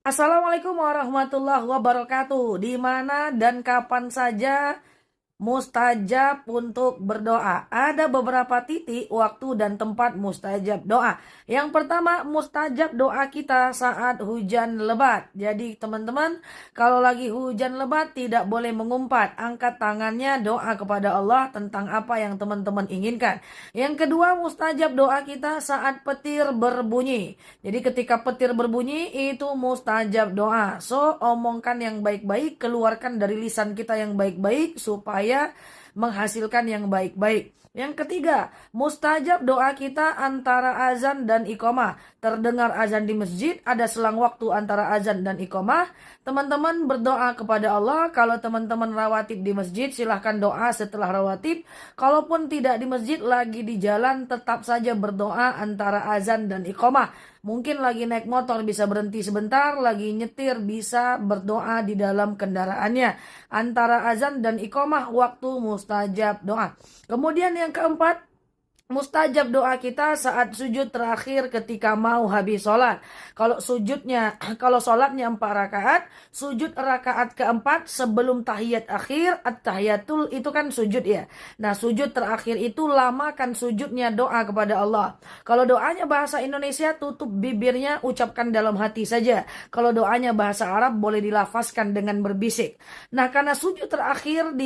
Assalamualaikum warahmatullahi wabarakatuh. Di mana dan kapan saja mustajab untuk berdoa. Ada beberapa titik, waktu, dan tempat mustajab doa. Yang pertama, mustajab doa kita saat hujan lebat. Jadi teman-teman, kalau lagi hujan lebat tidak boleh mengumpat. Angkat tangannya, doa kepada Allah tentang apa yang teman-teman inginkan. Yang kedua, mustajab doa kita saat petir berbunyi. Jadi ketika petir berbunyi itu mustajab doa. So, omongkan yang baik-baik, keluarkan dari lisan kita yang baik-baik supaya menghasilkan yang baik-baik. Yang ketiga, mustajab doa kita antara azan dan iqamah. Terdengar azan di masjid, ada selang waktu antara azan dan iqamah. Teman-teman berdoa kepada Allah. Kalau teman-teman rawatib di masjid, silahkan doa setelah rawatib. Kalaupun tidak di masjid, lagi di jalan, tetap saja berdoa antara azan dan iqamah. Mungkin lagi naik motor bisa berhenti sebentar, lagi nyetir bisa berdoa di dalam kendaraannya. Antara azan dan iqamah waktu mustajab doa. Kemudian yang keempat, mustajab doa kita saat sujud terakhir ketika mau habis sholat. Kalau sholatnya 4 rakaat, sujud rakaat keempat sebelum tahiyat akhir, at-tahiyatul itu kan sujud ya. Nah, sujud terakhir itu lamakan sujudnya doa kepada Allah. Kalau doanya bahasa Indonesia, tutup bibirnya, ucapkan dalam hati saja. Kalau doanya bahasa Arab, boleh dilafazkan dengan berbisik. Nah, karena sujud terakhir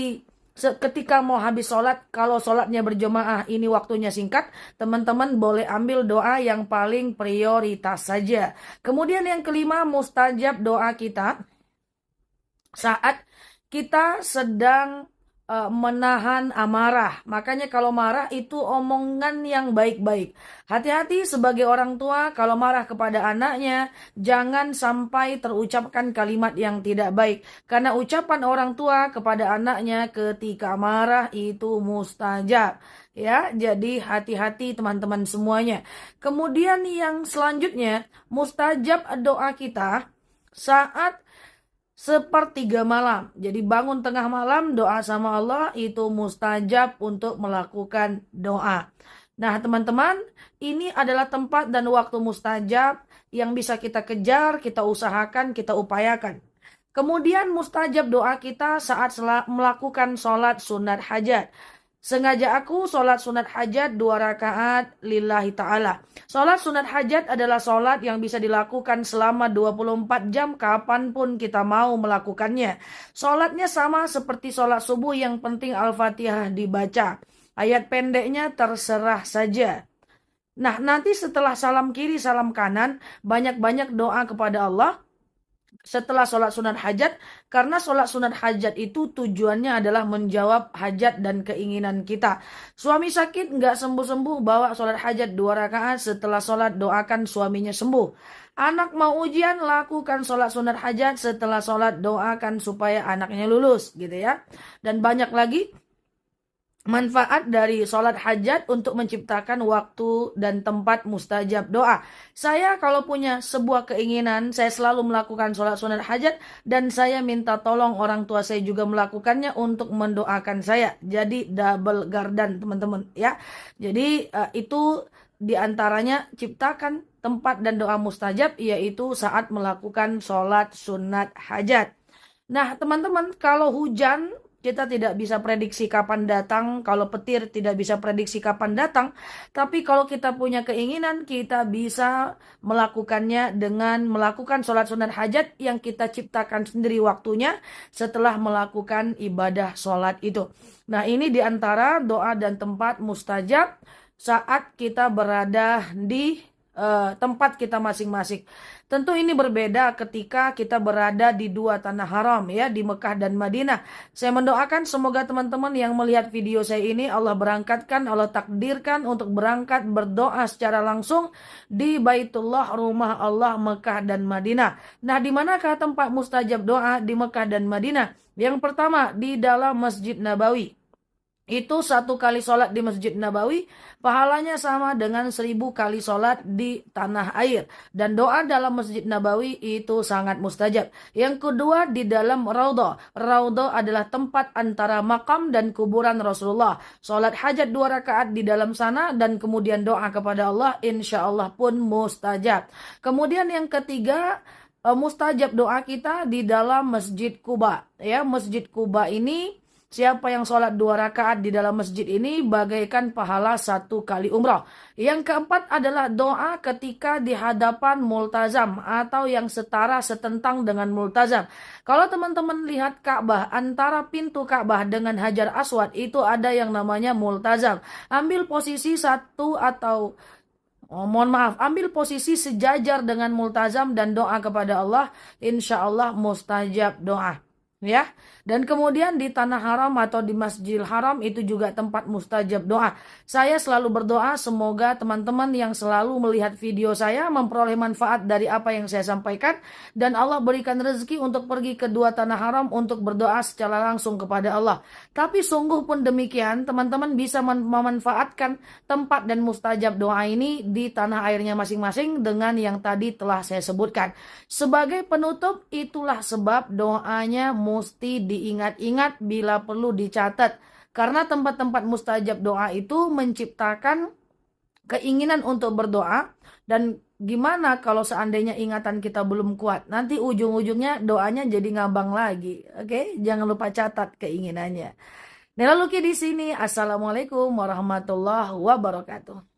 ketika mau habis sholat, kalau sholatnya berjamaah ini waktunya singkat, teman-teman boleh ambil doa yang paling prioritas saja. Kemudian yang kelima, mustajab doa kita saat kita sedang menahan amarah. Makanya kalau marah itu omongan yang baik-baik. Hati-hati sebagai orang tua kalau marah kepada anaknya, jangan sampai terucapkan kalimat yang tidak baik. Karena ucapan orang tua kepada anaknya ketika marah itu mustajab. Ya, jadi hati-hati teman-teman semuanya. Kemudian yang selanjutnya, mustajab doa kita saat sepertiga malam. Jadi bangun tengah malam doa sama Allah itu mustajab untuk melakukan doa. Nah teman-teman, ini adalah tempat dan waktu mustajab yang bisa kita kejar, kita usahakan, kita upayakan. Kemudian mustajab doa kita saat melakukan sholat sunat hajat. Sengaja aku sholat sunat hajat 2 rakaat lillahi ta'ala. Sholat sunat hajat adalah sholat yang bisa dilakukan selama 24 jam kapanpun kita mau melakukannya. Sholatnya sama seperti sholat subuh, yang penting Al-Fatihah dibaca. Ayat pendeknya terserah saja. Nah, nanti setelah salam kiri, salam kanan, banyak-banyak doa kepada Allah setelah sholat sunat hajat, karena sholat sunat hajat itu tujuannya adalah menjawab hajat dan keinginan kita. Suami sakit nggak sembuh-sembuh, bawa sholat hajat 2 rakaat, setelah sholat doakan suaminya sembuh. Anak mau ujian, lakukan sholat sunat hajat, setelah sholat doakan supaya anaknya lulus gitu ya. Dan banyak lagi manfaat dari sholat hajat untuk menciptakan waktu dan tempat mustajab doa. Saya kalau punya sebuah keinginan, saya selalu melakukan sholat sunat hajat, dan saya minta tolong orang tua saya juga melakukannya untuk mendoakan saya. Jadi double gardan teman-teman ya. Jadi itu diantaranya ciptakan tempat dan doa mustajab, yaitu saat melakukan sholat sunat hajat. Nah teman-teman, kalau hujan kita tidak bisa prediksi kapan datang, kalau petir tidak bisa prediksi kapan datang, tapi kalau kita punya keinginan, kita bisa melakukannya dengan melakukan sholat sunat hajat yang kita ciptakan sendiri waktunya setelah melakukan ibadah sholat itu. Nah ini diantara doa dan tempat mustajab saat kita berada di tempat kita masing-masing. Tentu ini berbeda ketika kita berada di 2 tanah haram ya, di Mekah dan Madinah. Saya mendoakan semoga teman-teman yang melihat video saya ini Allah berangkatkan, Allah takdirkan untuk berangkat berdoa secara langsung di Baitullah, rumah Allah, Mekah dan Madinah. Nah, di manakah tempat mustajab doa di Mekah dan Madinah? Yang pertama, di dalam Masjid Nabawi. Itu 1 kali sholat di Masjid Nabawi pahalanya sama dengan 1000 kali sholat di tanah air. Dan doa dalam Masjid Nabawi itu sangat mustajab. Yang kedua, di dalam Raudhah. Raudhah adalah tempat antara makam dan kuburan Rasulullah. Sholat hajat 2 rakaat di dalam sana dan kemudian doa kepada Allah, insya Allah pun mustajab. Kemudian yang ketiga, mustajab doa kita di dalam Masjid Quba. Ya, Masjid Quba ini siapa yang sholat 2 rakaat di dalam masjid ini bagaikan pahala 1 kali umrah. Yang keempat adalah doa ketika di hadapan multazam atau yang setara setentang dengan multazam. Kalau teman-teman lihat Ka'bah, antara pintu Ka'bah dengan Hajar Aswad itu ada yang namanya multazam. Ambil posisi satu atau ambil posisi sejajar dengan multazam dan doa kepada Allah, insya Allah mustajab doa. Ya, dan kemudian di tanah haram atau di Masjidil Haram itu juga tempat mustajab doa. Saya selalu berdoa semoga teman-teman yang selalu melihat video saya memperoleh manfaat dari apa yang saya sampaikan dan Allah berikan rezeki untuk pergi ke 2 tanah haram untuk berdoa secara langsung kepada Allah. Tapi sungguh pun demikian, teman-teman bisa memanfaatkan tempat dan mustajab doa ini di tanah airnya masing-masing dengan yang tadi telah saya sebutkan. Sebagai penutup, itulah sebab doanya mesti diingat-ingat bila perlu dicatat. Karena tempat-tempat mustajab doa itu menciptakan keinginan untuk berdoa. Dan gimana kalau seandainya ingatan kita belum kuat? Nanti ujung-ujungnya doanya jadi ngambang lagi. Oke, jangan lupa catat keinginannya. Nela Luki di sini. Assalamualaikum warahmatullahi wabarakatuh.